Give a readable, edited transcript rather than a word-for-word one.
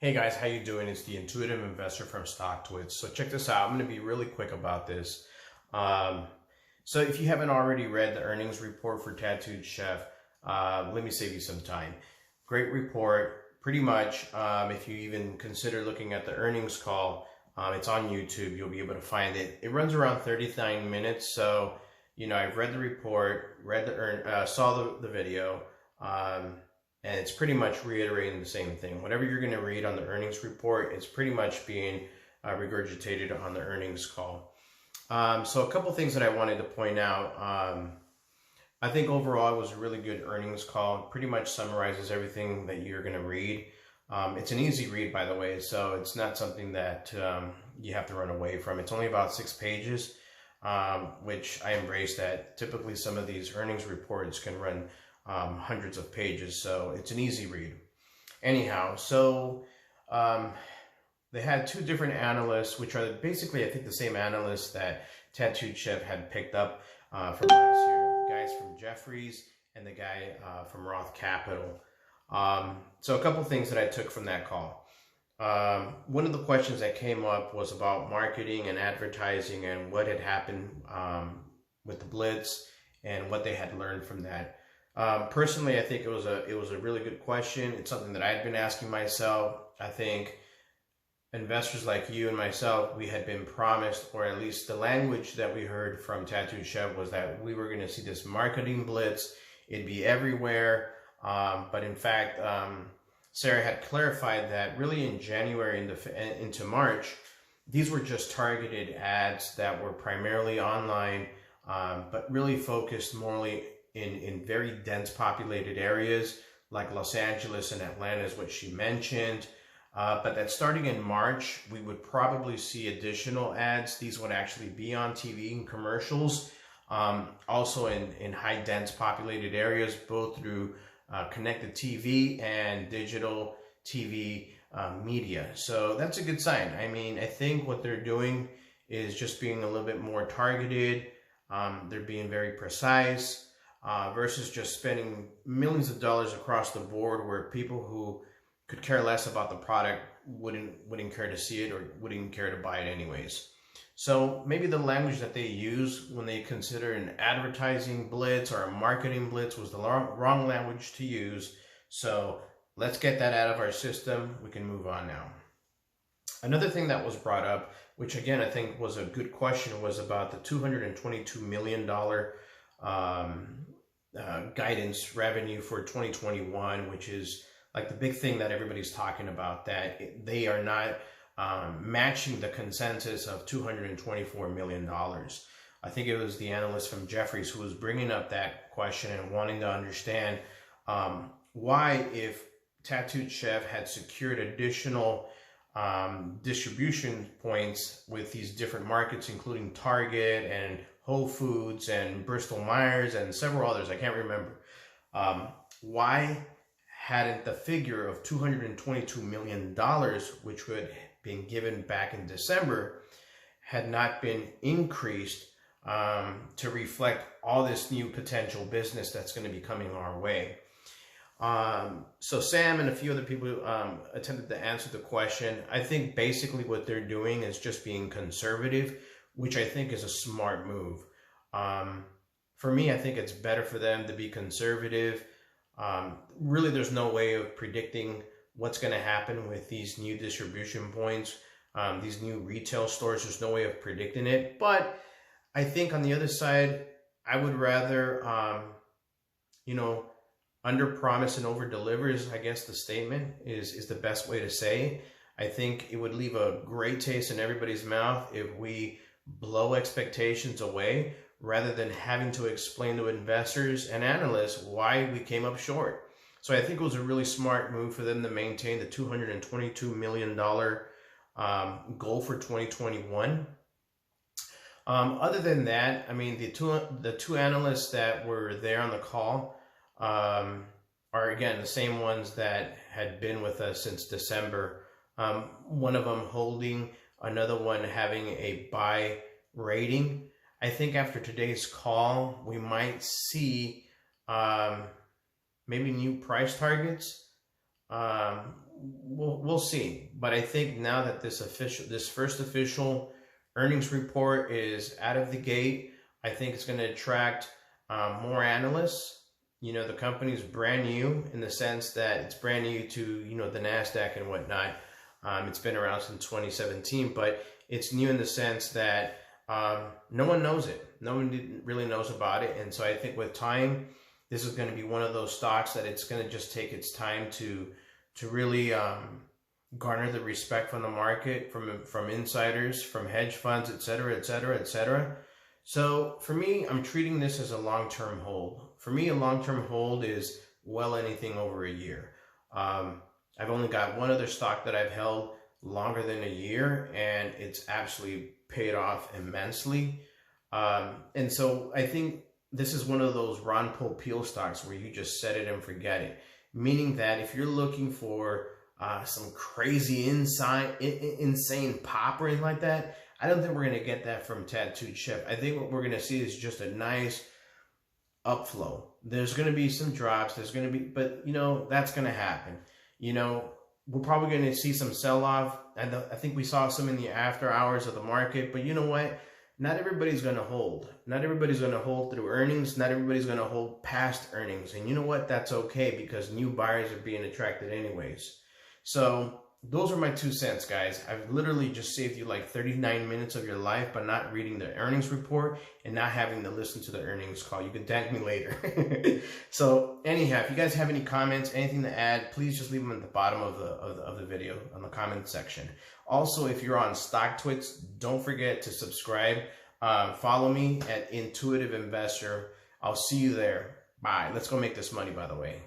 Hey guys, how you doing? It's the Intuitive Investor from StockTwits. So check this out. I'm going to be really quick about this. So if you haven't already read the earnings report for Tattooed Chef, let me save you some time. Great report. Pretty much, if you even consider looking at the earnings call, it's on YouTube. You'll be able to find it. It runs around 39 minutes. So, I've read the report, saw the video. And it's pretty much reiterating the same thing. Whatever you're going to read on the earnings report, it's pretty much being regurgitated on the earnings call. So a couple things that I wanted to point out. I think overall it was a really good earnings call. Pretty much summarizes everything that you're going to read. It's an easy read, by the way, so it's not something that you have to run away from. It's only about 6 pages, which I embrace that. Typically, some of these earnings reports can run hundreds of pages, so it's an easy read. Anyhow, so they had 2 different analysts, which are basically, I think, the same analysts that Tattooed Chef had picked up from last year. The guys from Jefferies and the guy from Roth Capital. So a couple things that I took from that call. One of the questions that came up was about marketing and advertising and what had happened with the blitz and what they had learned from that. Personally, I think it was a really good question. It's something that I'd been asking myself. I think investors like you and myself, we had been promised, or at least the language that we heard from Tattooed Chef was that we were going to see this marketing blitz. It'd be everywhere. But in fact, Sarah had clarified that really in January into March, these were just targeted ads that were primarily online, but really focused more in very dense populated areas like Los Angeles and Atlanta is what she mentioned. But that starting in March, we would probably see additional ads. These would actually be on TV and commercials, also in high dense populated areas, both through connected TV and digital TV media. So that's a good sign. I mean, I think what they're doing is just being a little bit more targeted. They're being very precise. Versus just spending millions of dollars across the board where people who could care less about the product wouldn't care to see it or wouldn't care to buy it anyways. So maybe the language that they use when they consider an advertising blitz or a marketing blitz was the wrong language to use. So let's get that out of our system. We can move on now. Another thing that was brought up, which again I think was a good question, was about the $222 million guidance revenue for 2021, which is like the big thing that everybody's talking about, that they are not matching the consensus of $224 million. I think it was the analyst from Jefferies who was bringing up that question and wanting to understand why, if Tattooed Chef had secured additional distribution points with these different markets, including Target and Whole Foods and Bristol Myers and several others, I can't remember. Why hadn't the figure of $222 million, which would have been given back in December, had not been increased to reflect all this new potential business that's going to be coming our way? So Sam and a few other people attempted to answer the question. I think basically what they're doing is just being conservative, which I think is a smart move. For me, I think it's better for them to be conservative. Really, there's no way of predicting what's going to happen with these new distribution points, these new retail stores. There's no way of predicting it. But I think on the other side, I would rather, under promise and over deliver is, I guess, the statement is the best way to say. I think it would leave a great taste in everybody's mouth if we blow expectations away rather than having to explain to investors and analysts why we came up short. So I think it was a really smart move for them to maintain the $222 million goal for 2021. Other than that, I mean, the two analysts that were there on the call are, again, the same ones that had been with us since December. One of them holding, another one having a buy rating. I think after today's call, we might see maybe new price targets. We'll we'll see. But I think now that this first official earnings report is out of the gate, I think it's going to attract more analysts. You know, the company's brand new in the sense that it's brand new to, you know, the NASDAQ and whatnot. It's been around since 2017, but it's new in the sense that no one knows it. No one really knows about it. And so I think with time, this is going to be one of those stocks that it's going to just take its time to really garner the respect from the market, from insiders, from hedge funds, et cetera, et cetera, et cetera. So for me, I'm treating this as a long-term hold. For me, a long-term hold is well anything over a year. I've only got one other stock that I've held longer than a year, and it's absolutely paid off immensely. And so I think this is one of those Ron Paul Peel stocks where you just set it and forget it. Meaning that if you're looking for some crazy insane pop or anything like that, I don't think we're going to get that from Tattooed Chef. I think what we're going to see is just a nice upflow. There's going to be some drops. But you know, that's going to happen. You know, we're probably going to see some sell-off. I think we saw some in the after hours of the market. But you know what? Not everybody's going to hold. Not everybody's going to hold through earnings. Not everybody's going to hold past earnings. And you know what? That's okay because new buyers are being attracted anyways. So those are my 2 cents, guys. I've literally just saved you like 39 minutes of your life by not reading the earnings report and not having to listen to the earnings call. You can thank me later. So anyhow, if you guys have any comments, anything to add, please just leave them at the bottom of the video on the comment section. Also, if you're on StockTwits, don't forget to subscribe. Follow me at Intuitive Investor. I'll see you there. Bye. Let's go make this money, by the way.